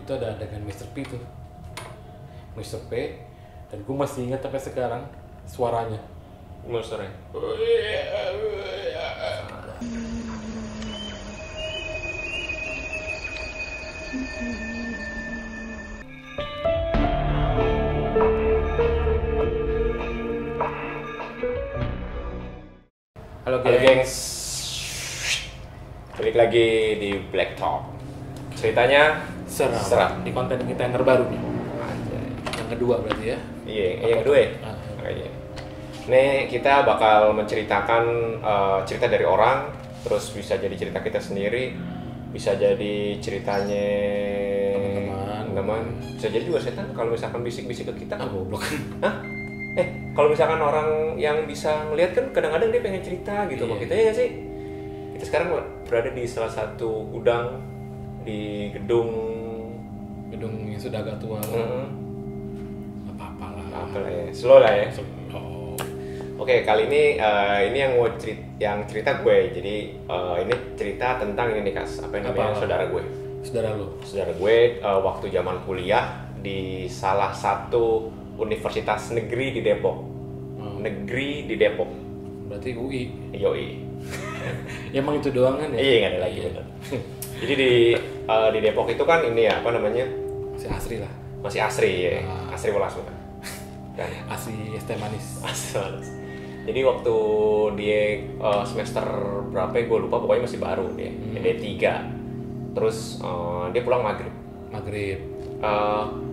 itu ada adegan Mr. P tuh. Mr. P, dan gue masih ingat sampai sekarang suaranya. Monsternya. Halo Halo gengs, balik lagi di Black Talk. Ceritanya seram. Di konten kita yang terbaru nih. Anjay. Yang kedua berarti ya. Iya, yang kedua ya? Iya. Ini kita bakal menceritakan cerita dari orang, terus bisa jadi cerita kita sendiri, bisa jadi ceritanya teman-teman, bisa jadi juga setan kalau misalkan bisik-bisik ke kita. Ah, goblok. Hah? Kalau misalkan orang yang bisa ngelihat kan kadang-kadang dia pengen cerita gitu sama kita, ya nggak sih? Kita sekarang berada di salah satu gudang di gedung yang sudah agak tua. Apa-apa lah. Apalah ya, slow lah ya. Oh. Oke, kali ini yang mau cerita gue. Jadi ini cerita tentang ini nih Kas, apa namanya? Saudara gue. Saudara gue waktu zaman kuliah di salah satu universitas negeri di Depok. Negeri di Depok. Berarti UI. Yoi. Ya emang itu doang kan ya? Iya, nggak ada lagi bener. Jadi di Depok itu kan ini ya, apa namanya? Masih asri lah. Masih asri ya. Asri welas bukan? Kan? Asli es teh manis. Asri welas. Jadi waktu dia semester berapa ya, gue lupa, pokoknya masih baru dia. D3. Terus dia pulang maghrib.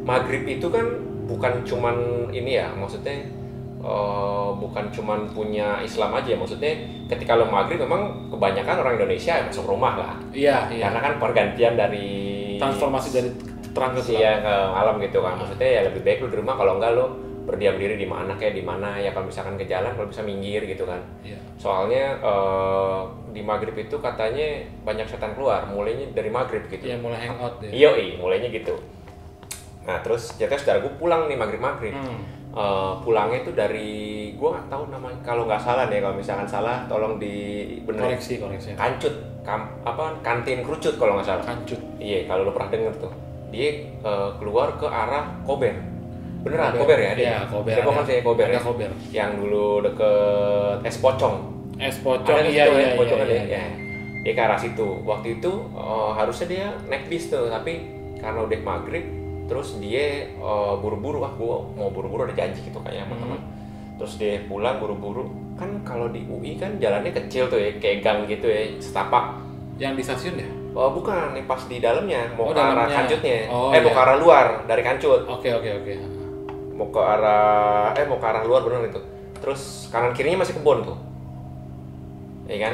Maghrib itu kan bukan cuman ini ya, maksudnya bukan cuman punya Islam aja, maksudnya ketika lo maghrib memang kebanyakan orang Indonesia masuk rumah lah. Iya. Karena kan pergantian dari transformasi dari terang ke siang ke malam gitu kan. Maksudnya ya lebih baik lo di rumah, kalau enggak lo berdiam diri di mana kayak di mana ya, kalau misalkan ke jalan kalau bisa minggir gitu kan. Iya. Soalnya di maghrib itu katanya banyak setan keluar, mulainya dari maghrib gitu. Iya, mulai hangout deh. Iya, mulainya gitu. Nah terus ternyata saudara gue pulang nih maghrib. Pulangnya itu dari, gue nggak tahu namanya, kalau nggak salah nih, kalau misalkan salah tolong dibenerin. Koreksi. Kancut, kantin kerucut kalau nggak salah. Kancut. Iya, kalau lo pernah denger tuh, dia keluar ke arah Kober. Beneran Kober ya? Iya, Kober. Depok kan sih Kober. Ada ya? Kober. Yang dulu deket Es Pocong. Iya. Ya. Dia ke arah situ. Waktu itu harusnya dia naik bis tuh, tapi karena udah maghrib, terus dia buru-buru, gue mau buru-buru ada janji gitu kayaknya sama teman. Terus dia pulang buru-buru. Kan kalau di UI kan jalannya kecil tuh ya, kayak gang gitu ya, setapak. Yang di stasiun ya? Bukan, nih pas di dalamnya, mau ke arah dalamnya. Kancutnya. Oh, mau ke arah luar dari Kancut. Oke. Mau ke arah luar bener itu. Terus kanan kirinya masih kebun tuh. Iya kan?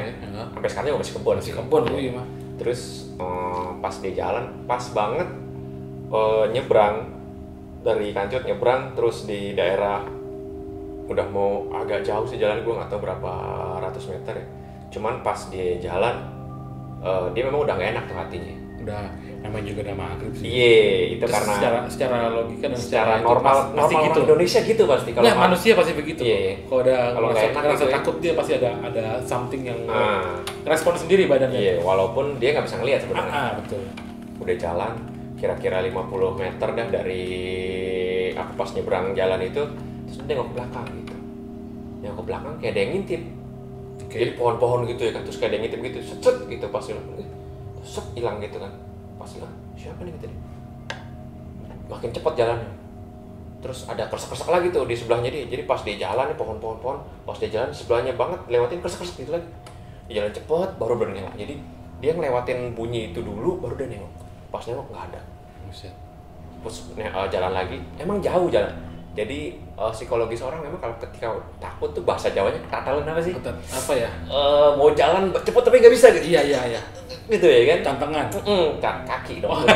Sampai sekarang juga masih kebun. UI mah. Terus pas dia jalan, pas banget nyebrang dari Kancut, nyebrang terus di daerah udah mau agak jauh sih jalan, gue nggak tahu berapa ratus meter ya. Cuman pas dia jalan, dia memang udah nggak enak tuh hatinya. Udah, namanya juga udah maghrib sih. Iya, itu terus karena secara logika dan secara normal gitu. Indonesia gitu pasti. Kalau manusia pasti begitu. Iya. Kalau nggak enak ngerasa gitu takut, dia pasti ada something yang respon sendiri badannya. Iya, walaupun dia nggak bisa ngelihat sebenarnya. Betul. Udah jalan kira-kira 50 meter dah dari aku pas nyebrang jalan itu, terus dia nengok ke belakang gitu. Nengok ke belakang kayak ada yang ngintip. Jadi pohon-pohon gitu ya kan, terus kayak ada yang ngintip gitu, set gitu pas hilang gitu kan. Pas hilang, siapa nih gitu. Makin cepat jalannya. Terus ada kersek-kersek lagi tuh di sebelahnya dia. Jadi pas dia jalan nih pohon-pohon, pas dia jalan sebelahnya banget lewatin kersek-kersek gitu lagi. Dia jalan cepet baru baru nengok. Jadi dia ngelewatin bunyi itu dulu baru dia nengok. Pas nengok nggak ada. Terus jalan lagi, emang jauh jalan. Jadi psikologis orang memang kalau ketika takut tuh bahasa Jawanya ketatalan apa sih? Apa ya? Mau jalan cepet tapi nggak bisa gitu. Iya. Gitu ya kan? Tantangan. Kaki dong.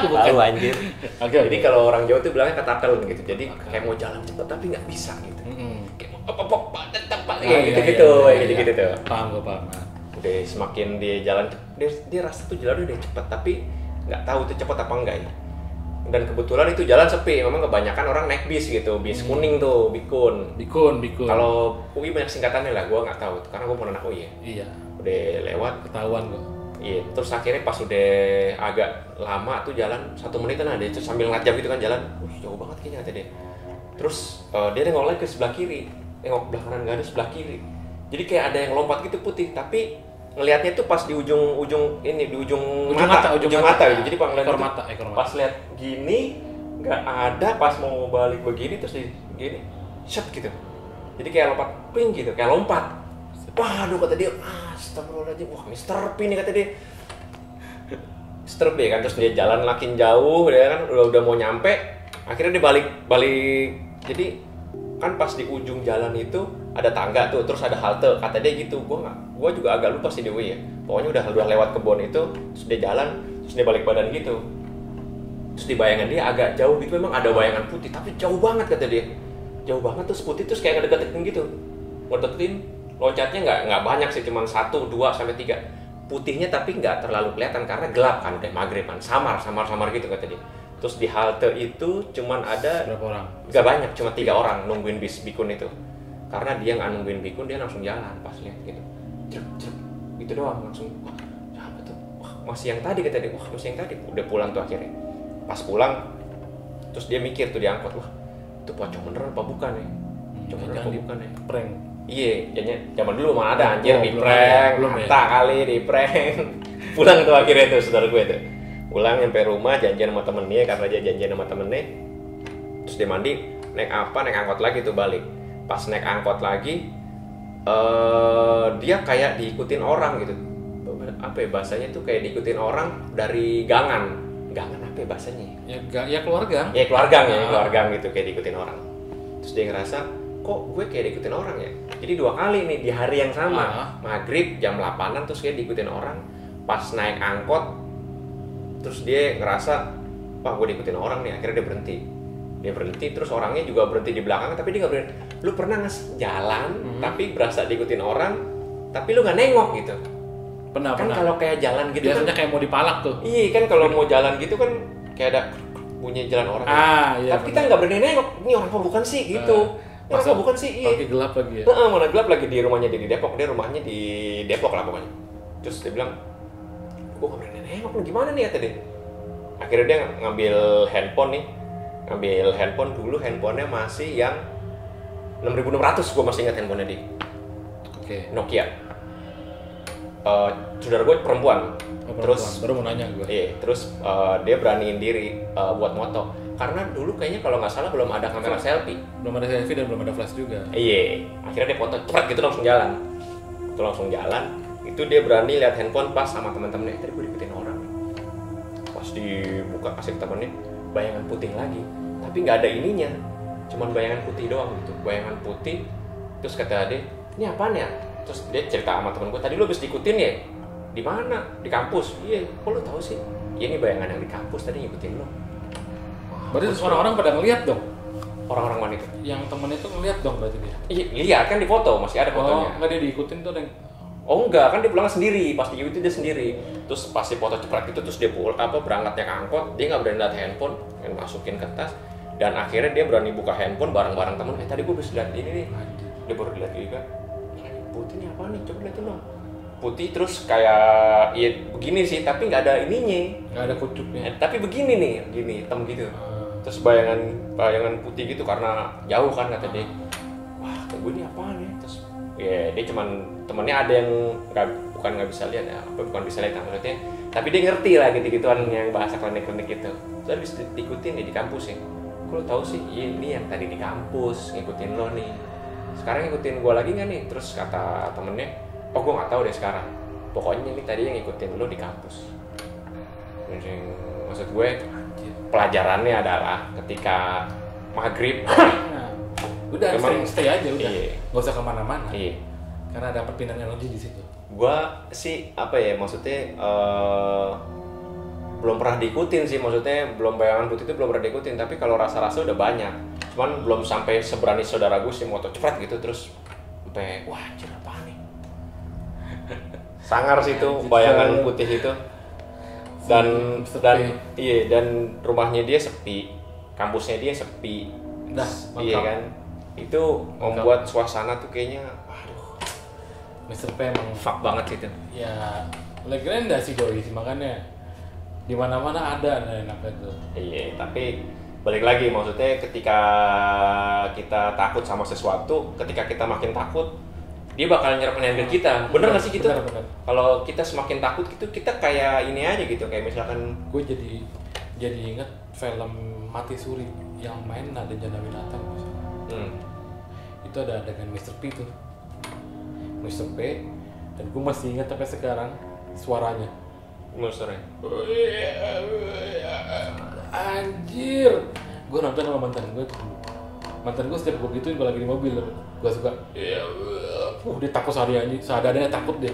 Bukan. Anjir. Jadi kalau orang Jawa tuh bilangnya ketatalan gitu. Jadi kayak mau jalan cepet tapi nggak bisa gitu. Kayak mau gitu-gitu tuh. Paham. Udah semakin dia jalan, dia rasa tuh jalan udah cepet tapi nggak tahu tuh cepet apa enggak ya. Dan kebetulan itu jalan sepi, memang kebanyakan orang naik bis gitu, bis kuning tuh, Bikun. Bikun. Kalau UI banyak singkatannya lah, gue nggak tahu, karena gue bukan anak UI ya. Iya. Udah lewat, Ketahuan kok. Iya, terus akhirnya pas udah agak lama tuh jalan 1 menitan ada, terus sambil ngajak gitu kan jalan, jauh banget kayaknya kata dia. Terus dia nengok lagi ke sebelah kiri, nengok belah kanan nggak ada, sebelah kiri. Jadi kayak ada yang lompat gitu putih, tapi ngelihatnya tuh pas di ujung ini, di ujung mata gitu. Jadi pas ngeliat gitu, pas lihat gini nggak ada, pas mau balik begini terus gini, shot gitu. Jadi kayak lompat, ping gitu, kayak lompat. Waduh kata dia, astagfirullahaladzim, wah Mr. P nih kata dia. Mr. P kan, terus dia jalan makin jauh, dia kan udah mau nyampe, akhirnya dia balik. Jadi kan pas di ujung jalan itu ada tangga tuh, terus ada halte, kata dia gitu. Gua juga agak lupa sih Dewi ya. Pokoknya udah lewat kebun itu, terus dia jalan, terus dia balik badan gitu. Terus di bayangan dia agak jauh gitu, memang ada bayangan putih, tapi jauh banget kata dia. Jauh banget, terus putih terus kayak ngedeketin gitu. Ngedeketin. Loncatnya nggak banyak sih, cuma 1, 2, sampai 3 putihnya, tapi nggak terlalu kelihatan karena gelap kan, udah maghrib kan, samar gitu kata dia. Terus di halte itu cuman ada berapa orang? Nggak banyak, cuma 3 orang nungguin bis bikun itu. Karena dia nggak nungguin bikun, dia langsung jalan pas lihat gitu, cep gitu doang, langsung wah siapa tuh, wah masih yang tadi kata dia, wah masih yang tadi. Udah pulang tuh akhirnya, pas pulang terus dia mikir tuh diangkot, wah itu pocong beneran apa bukan ya, pocong beneran apa bukan ya, prank. Iya, jadinya zaman dulu mana ada anjir di belum prank, ya. mata kali di prank. Pulang tuh akhirnya tuh saudara gue tuh. Pulang nyampe rumah janjian sama temennya, karena dia janjian sama temennya. Terus dia mandi, naik angkot lagi tuh balik. Pas naik angkot lagi, dia kayak diikutin orang gitu. Apa ya bahasanya tuh, kayak diikutin orang dari gangan apa ya bahasanya? Ya keluarga. Ya keluarga gitu, kayak diikutin orang. Terus dia ngerasa, kok gue kayak diikutin orang ya? Jadi 2 kali nih di hari yang sama, maghrib jam 8-an terus dia diikutin orang. Pas naik angkot, terus dia ngerasa, wah gue diikutin orang nih. Akhirnya dia berhenti, terus orangnya juga berhenti di belakang, tapi dia nggak berhenti. Lu pernah nggak jalan tapi berasa diikutin orang, tapi lu nggak nengok gitu? Pernah. Kalau kayak jalan gitu biasanya kan, kayak mau dipalak tuh. iya kan, kalau mau jalan gitu kan kayak ada bunyi jalan orang. Iya, tapi kita nggak berani nengok, ini orang apa bukan sih gitu. Masa bukan sih, iya. Pagi gelap lagi ya? Mana gelap lagi, di rumahnya dia di Depok. Dia rumahnya di Depok lah pokoknya. Terus dia bilang, gue gak berani nengok, lu gimana nih kata dia. Akhirnya dia ngambil handphone dulu, handphonenya masih yang 6600, gue masih ingat handphonenya dia. Oke. Nokia. Saudara gue perempuan. Terus baru mau nanya gue. Iya, terus dia beraniin diri buat moto. Karena dulu kayaknya kalau nggak salah belum ada kamera selfie. Belum ada selfie dan belum ada flash juga. Iya, akhirnya dia foto cepet gitu langsung jalan. Itu dia berani lihat handphone pas sama teman-temannya. Tadi gue diikutin orang. Pas dibuka kasih ke temennya, bayangan putih lagi. Tapi nggak ada ininya, cuman bayangan putih doang gitu. Bayangan putih. Terus kata dia, ini apaan ya? Terus dia cerita sama temen gue, tadi lu habis diikutin ya? Di mana? Di kampus. Iya, kok lu tahu sih? Iya, ini bayangan yang di kampus tadi ngikutin lo. Berarti orang-orang pada ngeliat dong? Orang-orang mana itu? Yang temen itu ngeliat dong berarti dia? Iya, lihat kan di foto, masih ada fotonya. Enggak, dia diikutin tuh, Deng? Oh enggak, kan dia pulang sendiri, pas di itu dia sendiri. Terus pas di foto cepet gitu, terus dia berangkatnya ke angkot, dia nggak berani lihat handphone, yang masukin ke tas. Dan akhirnya dia berani buka handphone bareng-bareng temen. Tadi gue bisa lihat ini nih. Dia baru lihat juga. Putih ini apa nih? Coba liatin dong. Putih terus kayak, ya begini sih, tapi nggak ada ininya. Nggak ada kucupnya. Tapi begini nih, gini, hitam gitu. Terus bayangan putih gitu karena jauh kan kata dia. Wah, gue ini apaan ya? Terus ya dia cuman temennya ada yang bukan nggak bisa lihat ya, bukan bisa lihat maksudnya, tapi dia ngerti lah gitu-gituan yang bahasa klinik-klinik gitu. Terus habis diikutin dia di kampus ya. Kok lo tahu sih? Iya, ini yang tadi di kampus ngikutin lo nih. Sekarang ngikutin gue lagi nggak nih? Terus kata temennya, oh gue nggak tahu deh sekarang. Pokoknya ini tadi yang ngikutin lo di kampus. Maksud gue, pelajarannya adalah ketika maghrib, udah stay aja udah, iya. Nggak usah kemana-mana, iya. Karena ada perpindahan energi di situ. Gua sih apa ya, maksudnya belum pernah diikutin sih, maksudnya belum bayangan putih itu belum pernah diikutin, tapi kalau rasa-rasa udah banyak, cuman belum sampai seberani saudara gue sih moto cepet gitu terus sampai wah anjir apa nih. Sangar sih itu bayangan putih itu. Dan rumahnya dia sepi, kampusnya dia sepi. Nah, iya kan, itu membuat suasana tuh kayaknya, aduh, Mr. P emang fuck banget gitu. Ya legenda sih doi sih, makanya di mana-mana ada enak itu. Iya, tapi balik lagi maksudnya ketika kita takut sama sesuatu, ketika kita makin takut, dia bakal nyerap energi kita. Bener nggak sih gitu? Bener. Kalau kita semakin takut gitu, kita kayak ini aja gitu, kayak misalkan Gue jadi inget film Mati Suri yang main ada Jana Winata misalnya. Itu ada adegan Mr. P tuh, Mr. P, dan gue masih inget sampai sekarang suaranya. monsternya. Anjir, gue nonton sama mantan gue setiap gue gituin kalau lagi di mobil, gue suka dia takut seadanya takut deh,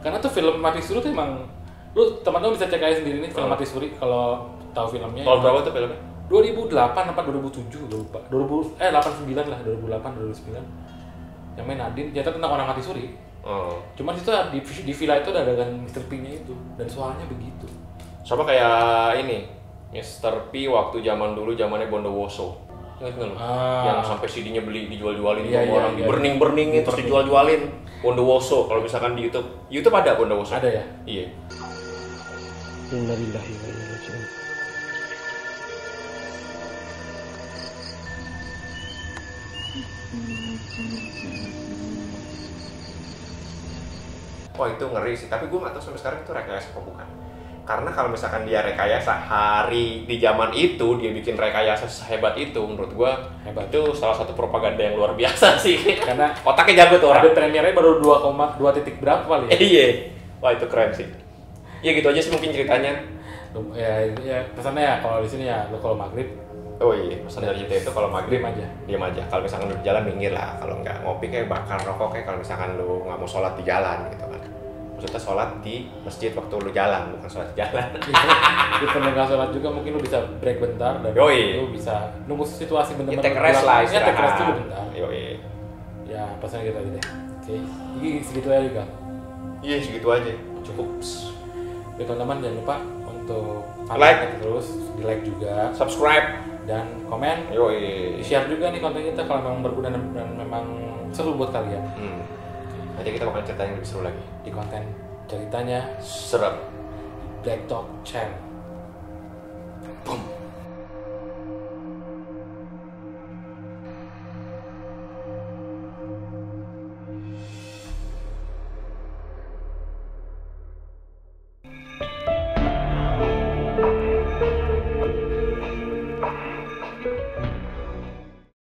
karena tuh film Mati Suri tuh emang, lu teman-teman bisa cek aja sendiri nih film Mati Suri kalau tahu filmnya. Tahun berapa tuh filmnya? 2008 apa 2007 gue lupa. 89 lah, 2008 2009 yang main Nadine. Ternyata tentang orang mati suri. Cuman itu di villa itu ada adegan Mr. P-nya itu dan suaranya begitu. Sama kayak ini Mr. P waktu zaman dulu zamannya Bondowoso. Ingat nggak lu? Yang sampai CD-nya dijual-jualin Iya, sama orang, iya. diburning-burningin terus dijual-jualin. Bondowoso kalau misalkan di YouTube ada Bondowoso. Ada ya? Iya. Innalillahi wa inna ilaihi raji'un. Wah itu ngeri sih, tapi gue nggak tahu sampai sekarang itu rekayasa apa bukan. Karena kalau misalkan dia rekayasa hari di zaman itu, dia bikin rekayasa sehebat itu, menurut gue Hebat. itu salah satu propaganda yang luar biasa sih. Karena otaknya jago tuh orang. ada premiernya baru 2 titik berapa kali ya? Iya, wah itu keren sih. Ya gitu aja sih mungkin ceritanya. Ya pesannya ya kalau di sini ya lu kalau maghrib Oh iya, pesan dari kita itu kalau maghrib diam aja. Kalau misalkan lu di jalan minggir lah, kalau nggak ngopi kayak bakar rokok kayak kalau misalkan lu nggak mau sholat di jalan gitu kan. Maksudnya sholat di masjid waktu lu jalan, bukan sholat di jalan. Di pendengar sholat juga mungkin lu bisa break bentar dan Yoi. lu bisa nunggu situasi bener-bener Take rest lah ya, take rest istirahat. dulu bentar. Yoi. Ya pesan gitu aja deh. Oke, jadi segitu aja juga. Iya segitu aja, cukup. Oke teman-teman jangan lupa untuk Like. terus, di like juga Subscribe. dan komen. Yoi. Share juga nih konten kita kalau memang berguna dan memang seru buat kalian. Nanti kita bakal ceritain yang lebih seru lagi. Di konten ceritanya Serem. Black Talk Channel. Boom.